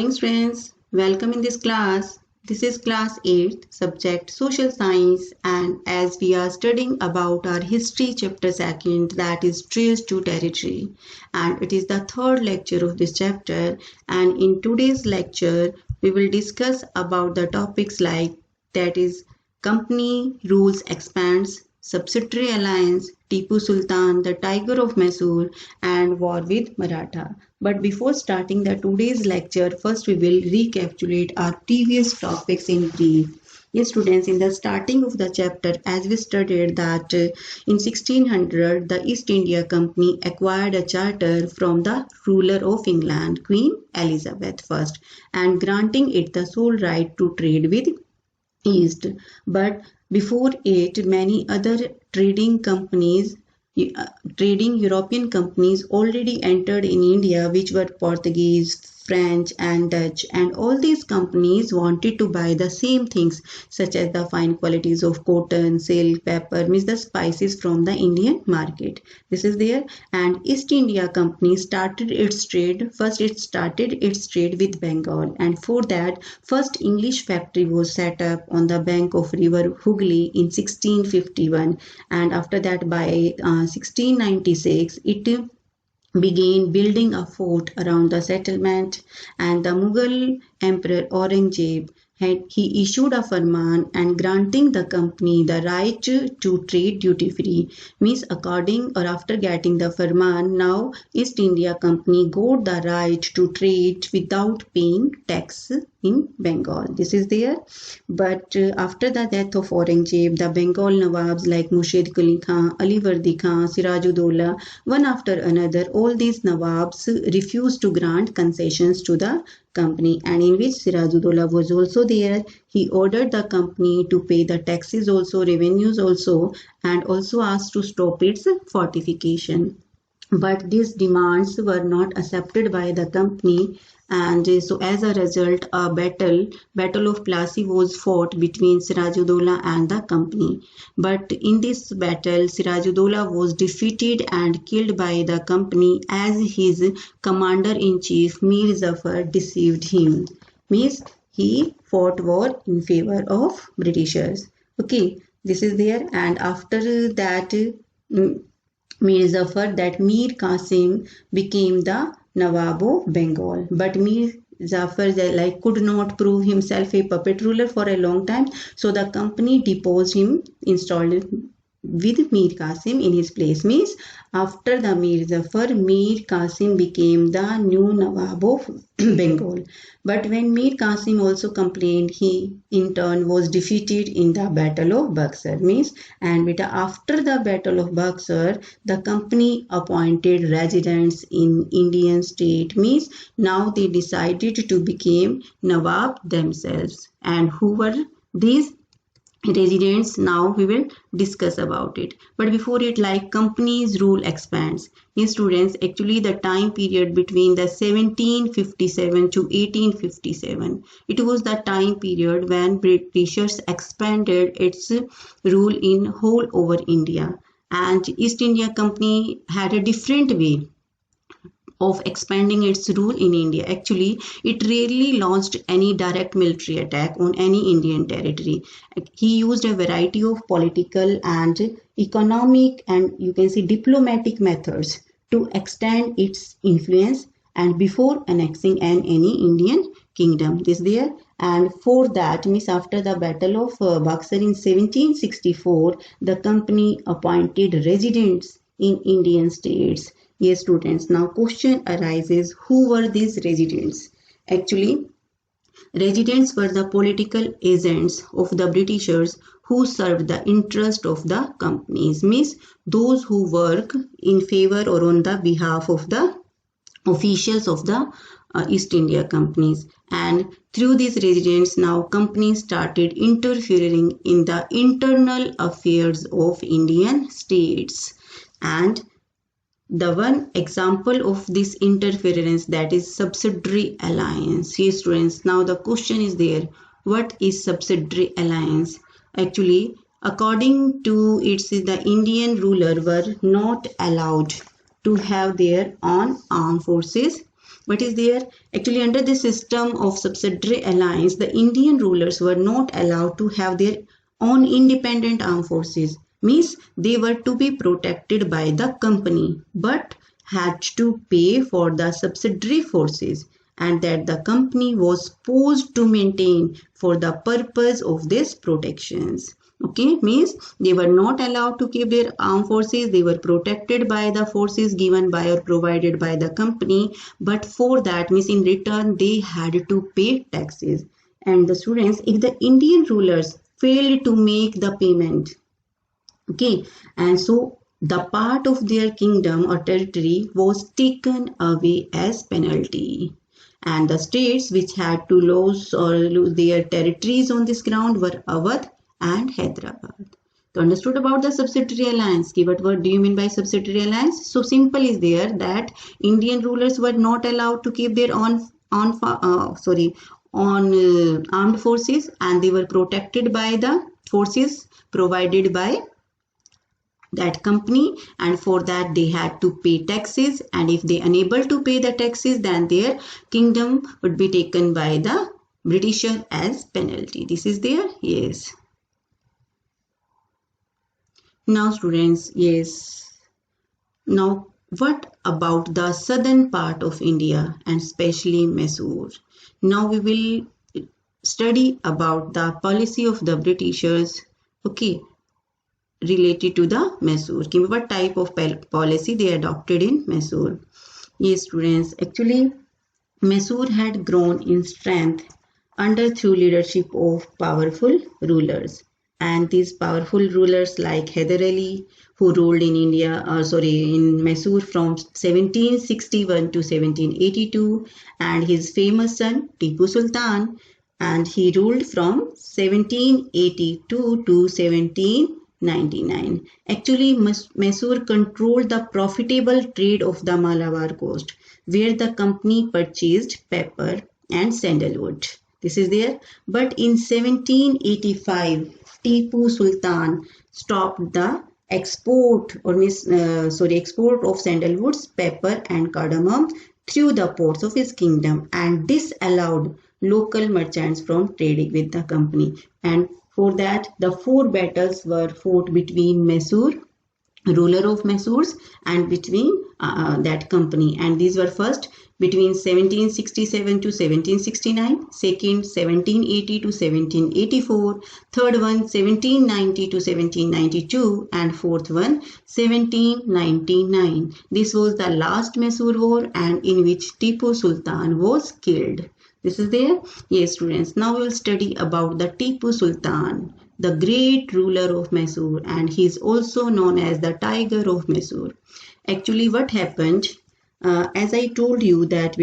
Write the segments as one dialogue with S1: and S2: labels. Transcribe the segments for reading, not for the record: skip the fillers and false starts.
S1: Morning students, welcome in this class. This is class 8th subject social science, and as we are studying about our history chapter 2nd, that is trace to territory, and it is the third lecture of this chapter. And in today's lecture we will discuss about the topics like, that is, company rules expands, subsidiary alliance, Tipu Sultan, the Tiger of Mysore, and war with Maratha. But before starting the today's lecture, first we will recapitulate our previous topics in brief. Yes, students, in the starting of the chapter, as we studied that in 1600, the East India Company acquired a charter from the ruler of England, Queen Elizabeth I, and granting it the sole right to trade with East. But before it, many other trading companies, trading European companies already entered in India, which were Portuguese, French, and Dutch. And all these companies wanted to buy the same things, such as the fine qualities of cotton, silk, pepper, means the spices from the Indian market. This is there. And East India Company started its trade. First, it started its trade with Bengal, and for that, first English factory was set up on the bank of river Hooghly in 1651, and after that, by 1696, it began building a fort around the settlement, and the Mughal Emperor Aurangzeb he issued a farman and granting the company the right to trade duty free. Means according or after getting the farman, now East India Company got the right to trade without paying tax in Bengal. This is there. But after the death of Aurangzeb, the Bengal Nawabs like Murshid Quli Khan, Alivardi Khan, Sirajuddaulah, one after another, all these Nawabs refused to grant concessions to the company, and in which Sirajuddaulah was also there. He ordered the company to pay the taxes also, revenues also, and also asked to stop its fortification. But these demands were not accepted by the company, and so as a result, a battle of Plassey was fought between Sirajuddaulah and the company. But in this battle, Sirajuddaulah was defeated and killed by the company, as his commander-in-chief Mir Zafar deceived him. Means he fought war in favor of Britishers. Okay, this is there. And after that, Mir Zafar, that Mir Qasim became the Nawab of Bengal. But Mir Zafar could not prove himself a puppet ruler for a long time, so the company deposed him, installed with Mir Qasim in his place. Means after the Mir Zafar, Mir Qasim became the new Nawab of Bengal. But when Mir Qasim also complained, he in turn was defeated in the Battle of Buxar. Means, and after the Battle of Buxar, the company appointed residents in Indian state. Means now they decided to become Nawab themselves. And who were these residents? Now we will discuss about it. But before it, like, companies rule expands. Yes, students, actually the time period between the 1757 to 1857, it was the time period when Britishers expanded its rule in whole over India, and East India Company had a different way of expanding its rule in India. Actually, it rarely launched any direct military attack on any Indian territory. He used a variety of political and economic and, you can say, diplomatic methods to extend its influence, and before annexing any Indian kingdom. This there. And for that, means after the Battle of Buxar in 1764, the company appointed residents in Indian states. Yes, students, now question arises, who were these residents? Actually, residents were the political agents of the Britishers who served the interest of the companies. Means those who work in favor or on the behalf of the officials of the East India Companies. And through these residents, now companies started interfering in the internal affairs of Indian states. And the one example of this interference, that is subsidiary alliance. Here, students, now the question is there, what is subsidiary alliance? Actually, according to it, the Indian ruler were not allowed to have their own armed forces what is there? Actually, under the system of subsidiary alliance, the Indian rulers were not allowed to have their own independent armed forces. Means they were to be protected by the company, but had to pay for the subsidiary forces, and that the company was supposed to maintain for the purpose of these protections. Okay, means they were not allowed to keep their armed forces. They were protected by the forces given by or provided by the company, but for that, means in return they had to pay taxes. And the students, if the Indian rulers failed to make the payment, okay, and so the part of their kingdom or territory was taken away as penalty, and the states which had to lose their territories on this ground were Awadh and Hyderabad. So understood about the subsidiary alliance. What do you mean by subsidiary alliance? So simple is there that Indian rulers were not allowed to keep their armed forces, and they were protected by the forces provided by that company, and for that they had to pay taxes, and if they unable to pay the taxes, then their kingdom would be taken by the Britisher as penalty. This is there? Yes. Now students, yes. Now what about the southern part of India and especially Mysore? Now we will study about the policy of the Britishers, okay, related to the Mysore. What type of policy they adopted in Mysore? Yes students, actually Mysore had grown in strength under through leadership of powerful rulers, and these powerful rulers like Hyder Ali, who ruled in in Mysore from 1761 to 1782, and his famous son Tipu Sultan, and he ruled from 1782 to 1799. Actually, Mysore controlled the profitable trade of the Malabar coast, where the company purchased pepper and sandalwood. This is there. But in 1785, Tipu Sultan stopped the export of sandalwoods, pepper and cardamom through the ports of his kingdom, and disallowed local merchants from trading with the company. And for that, the 4 battles were fought between Mysore, ruler of Mysore, and between that company. And these were first between 1767 to 1769, second 1780 to 1784, third one 1790 to 1792, and fourth one 1799. This was the last Mysore war, and in which Tipu Sultan was killed. This is there? Yes students, now we will study about the Tipu Sultan, the great ruler of Mysore, and he is also known as the Tiger of Mysore. Actually what happened, as I told you that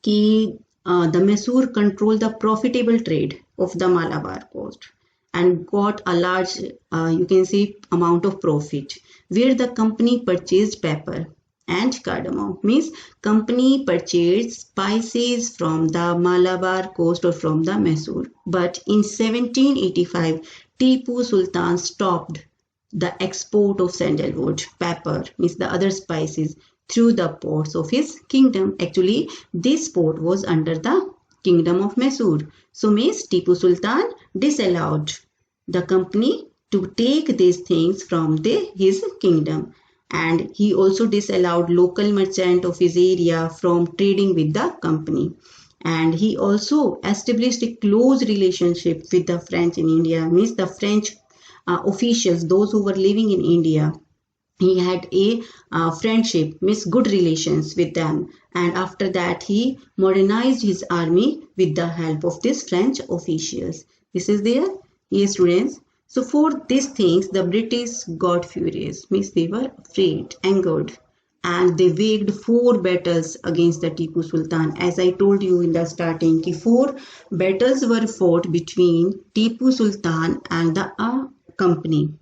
S1: the Mysore controlled the profitable trade of the Malabar coast and got a large amount of profit, where the company purchased pepper and cardamom. Means company purchased spices from the Malabar coast or from the Mysore. But in 1785, Tipu Sultan stopped the export of sandalwood, pepper, means the other spices, through the ports of his kingdom. Actually, this port was under the kingdom of Mysore. So means Tipu Sultan disallowed the company to take these things from his kingdom. And he also disallowed local merchant of his area from trading with the company. And he also established a close relationship with the French in India, means the French officials, those who were living in India. He had a friendship, means good relations with them. And after that, he modernized his army with the help of these French officials. This is there? Yes, students. So for these things, the British got furious, means they were afraid, angered, and they waged 4 battles against the Tipu Sultan. As I told you in the starting, 4 battles were fought between Tipu Sultan and the company.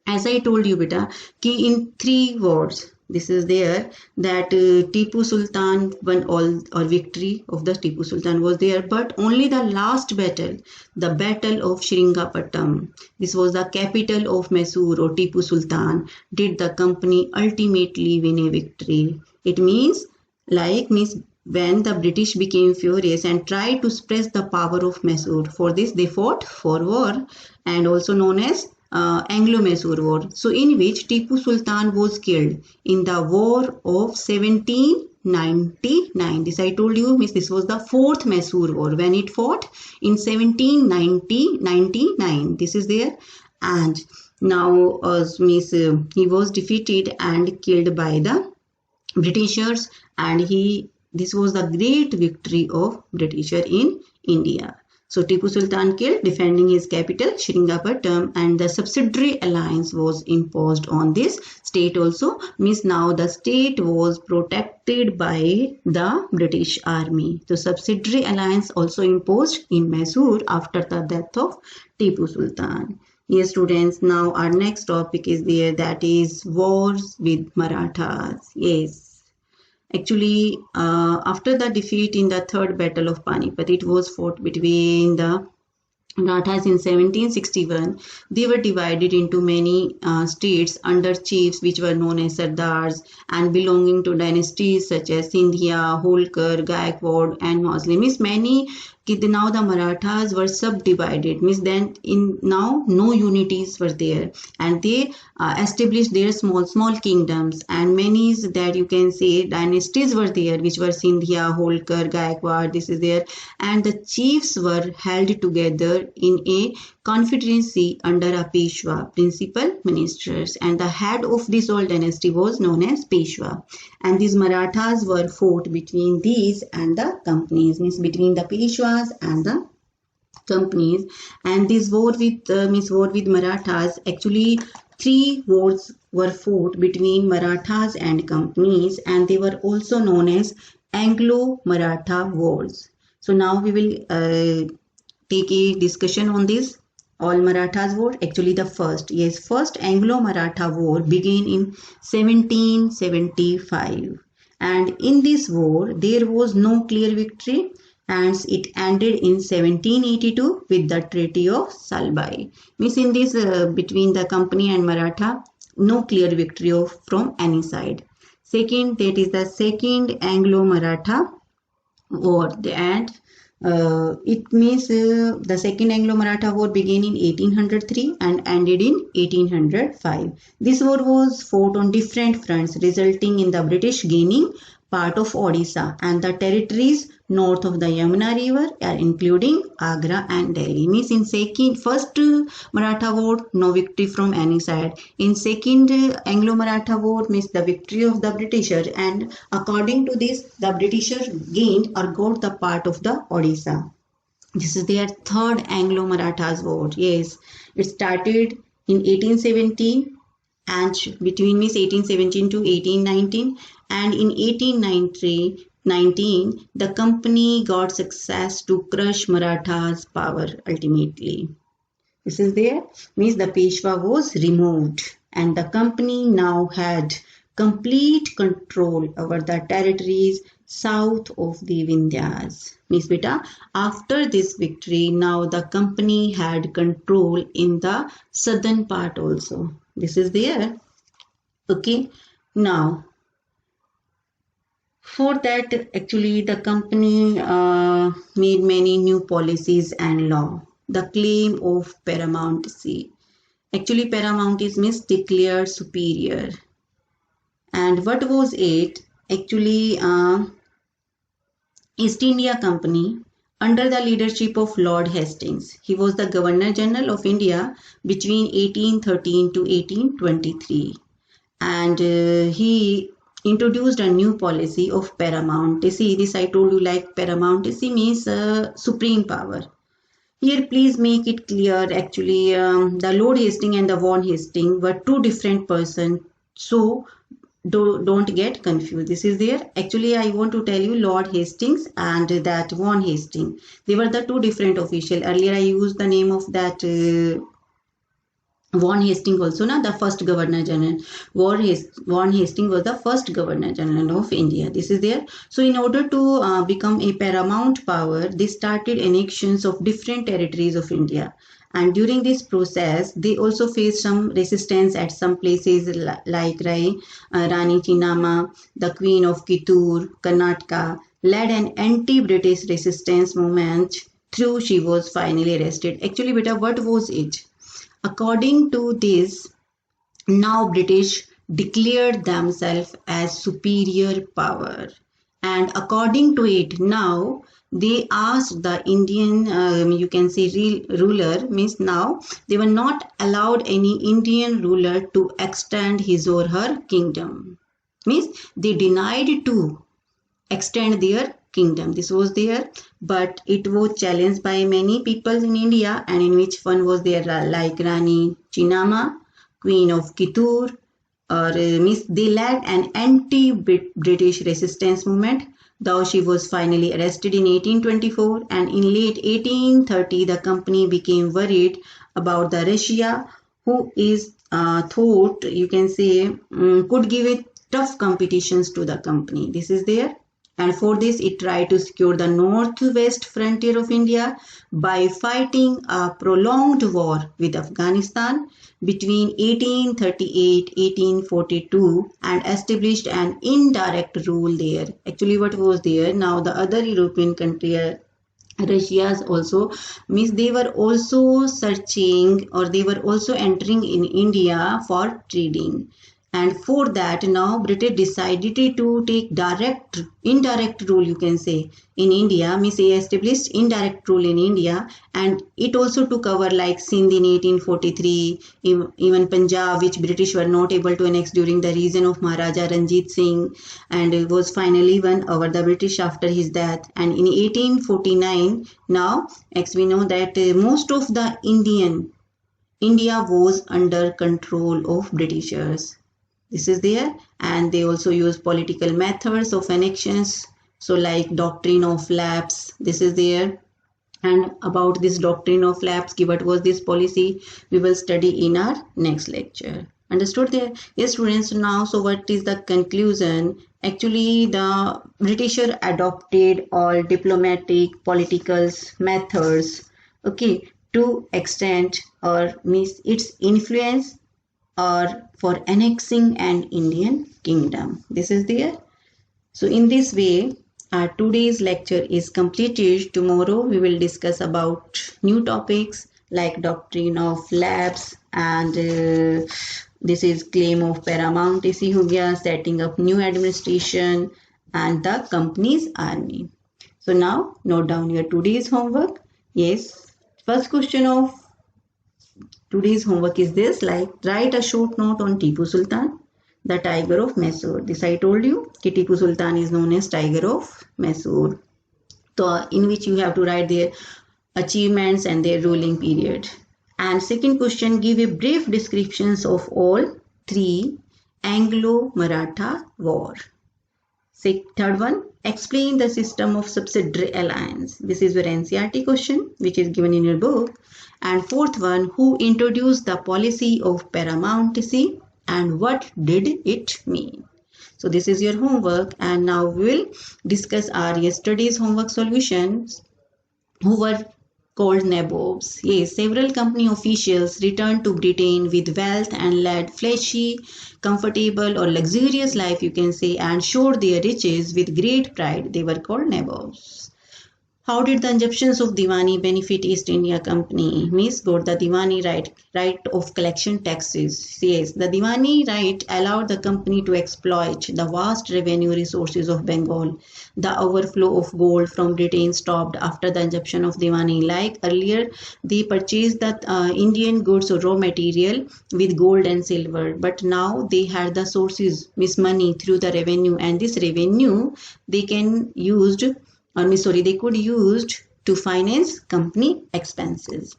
S1: As I told you beta, in 3 wars, this is there, that Tipu Sultan won all, or victory of the Tipu Sultan was there, but only the last battle, the battle of Sringapattam, this was the capital of Mysore or Tipu Sultan, did the company ultimately win a victory. It means Like means when the British became furious and tried to suppress the power of Mysore. For this they fought for war, and also known as Anglo-Mysore War. So in which Tipu Sultan was killed in the War of 1799. This I told you, means this was the fourth Mysore War when it fought in 1799. This is there, and now means he was defeated and killed by the Britishers, and this was the great victory of Britisher in India. So Tipu Sultan killed, defending his capital Seringapatam, and the subsidiary alliance was imposed on this state also. Means now the state was protected by the British army. So subsidiary alliance also imposed in Mysore after the death of Tipu Sultan. Yes, students, now our next topic is there, that is wars with Marathas. Yes. Actually, after the defeat in the Third Battle of Panipat, it was fought between the Marathas in 1761. They were divided into many states under chiefs which were known as Sardars and belonging to dynasties such as Sindhia, Holkar, Gaikwad and Moslem. Means many, now the Marathas were subdivided. Means then now no unities were there, and they established their small kingdoms, and many that you can say dynasties were there which were Sindhia, Holkar, Gaikwad. This is there, and the chiefs were held together in a confederacy under a Peshwa, principal ministers, and the head of this old dynasty was known as Peshwa. And these Marathas were fought between these and the companies, means between the Peshwas and the companies. And this war with Marathas, actually 3 wars were fought between Marathas and companies, and they were also known as Anglo-Maratha wars. So now we will take a discussion on this all Marathas war. Actually the first Anglo-Maratha war began in 1775, and in this war there was no clear victory, and it ended in 1782 with the Treaty of Salbai. Means in this between the company and Maratha, no clear victory from any side. Second, that is the second Anglo-Maratha war, and it means the second Anglo-Maratha war began in 1803 and ended in 1805. This war was fought on different fronts, resulting in the British gaining part of Odisha and the territories north of the Yamuna river, including Agra and Delhi. Means in first Maratha war, no victory from any side. In second Anglo-Maratha war, means the victory of the Britisher, and according to this, the Britisher gained or got the part of the Odisha. This is their third Anglo-Marathas war. Yes, it started in 1817 and between 1817 to 1819, and in 1819 the company got success to crush Marathas' power ultimately. This is there, means the Peshwa was removed, and the company now had complete control over the territories south of the Vindhyas. Means beta, after this victory, now the company had control in the southern part also. This is there. Okay, now for that, actually the company made many new policies and law. The claim of paramountcy. Actually paramountcy means declared superior. And what was it? Actually East India Company under the leadership of Lord Hastings. He was the Governor General of India between 1813 to 1823. And he introduced a new policy of paramountcy. This I told you, like paramountcy means supreme power. Here please make it clear, actually the Lord Hastings and the Vaughan Hastings were two different persons. So don't get confused. This is there. Actually I want to tell you Lord Hastings and that Vaughan Hastings. They were the two different officials. Earlier I used the name of that Vaughan Hastings also, the first Governor General. Vaughan Hastings was the first Governor General of India. This is there. So in order to become a paramount power, they started annexations of different territories of India. And during this process, they also faced some resistance at some places like Rani Chinnamma, the Queen of Kittur, Karnataka, led an anti-British resistance movement through she was finally arrested. Actually, beta, what was it? According to this, now British declared themselves as superior power. And according to it, now they asked the Indian, you can say ruler, means now they were not allowed any Indian ruler to extend his or her kingdom. Means they denied to extend their kingdom. This was there, but it was challenged by many people in India, and in which one was there like Rani Chinnamma, Queen of Kittur, or Miss. They led an anti-British resistance movement, though she was finally arrested in 1824, and in late 1830 the company became worried about the Russia, who is thought, you can say, could give it tough competitions to the company. This is there. And for this, it tried to secure the northwest frontier of India by fighting a prolonged war with Afghanistan between 1838-1842 and established an indirect rule there. Actually, what was there? Now, the other European country, Russia's also, means they were also searching, or they were also entering in India for trading. And for that, now British decided to take indirect rule, you can say, in India. Means they established indirect rule in India, and it also took over like Sindh in 1843, even Punjab, which British were not able to annex during the reign of Maharaja Ranjit Singh, and it was finally won over the British after his death. And in 1849, now, as we know that most of the India was under control of Britishers. This is there, and they also use political methods of annexions, so like doctrine of lapse. This is there, and about this doctrine of lapse, what was this policy, we will study in our next lecture. Understood there? Yes, students. Now, so what is the conclusion? Actually, the Britisher adopted all diplomatic, political methods, okay, to extend or means its influence or for annexing an Indian kingdom. This is there. So in this way, our today's lecture is completed. Tomorrow we will discuss about new topics like doctrine of lapse, and this is claim of paramountcy ho gaya, setting up new administration, and the company's army. So now note down your today's homework. Yes, first question of today's homework is this, like write a short note on Tipu Sultan, the tiger of Mysore. This I told you, Tipu Sultan is known as tiger of Mysore. So in which you have to write their achievements and their ruling period. And second question, give a brief descriptions of all three Anglo-Maratha war. Third one, explain the system of subsidiary alliance. This is your NCERT question, which is given in your book. And fourth one, who introduced the policy of paramountcy and what did it mean? So this is your homework, and now we will discuss our yesterday's homework solutions, who were called nabobs. Yes, several company officials returned to Britain with wealth and led flashy, comfortable or luxurious life, you can say, and showed their riches with great pride. They were called nabobs. How did the injunctions of Diwani benefit East India Company? Means got the Diwani right of collection taxes. Yes, the Diwani right allowed the company to exploit the vast revenue resources of Bengal. The overflow of gold from Britain stopped after the injunction of Diwani. Like earlier, they purchased the Indian goods or raw material with gold and silver, but now they had the sources, means money, through the revenue, and this revenue they could use to finance company expenses.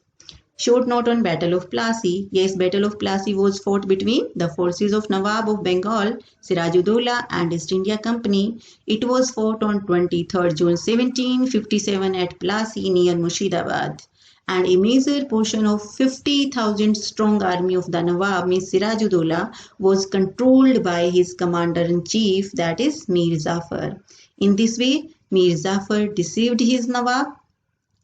S1: Short note on Battle of Plassey. Yes, Battle of Plassey was fought between the forces of Nawab of Bengal, Sirajuddaulah, and East India Company. It was fought on 23rd June 1757 at Plassey near Murshidabad. And a major portion of 50,000 strong army of the Nawab, means Sirajuddaulah, was controlled by his commander-in-chief, that is Mir Zafar. In this way, Mir Zafar deceived his Nawab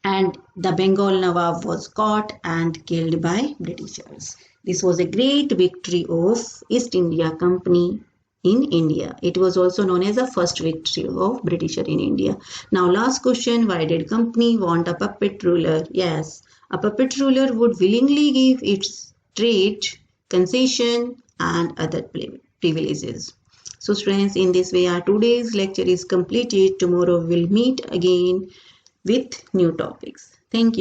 S1: and the Bengal Nawab was caught and killed by Britishers. This was a great victory of East India Company in India. It was also known as the first victory of Britisher in India. Now last question, why did company want a puppet ruler? Yes, a puppet ruler would willingly give its trade, concession and other privileges. So friends, in this way our today's lecture is completed. Tomorrow we'll meet again with new topics. Thank you.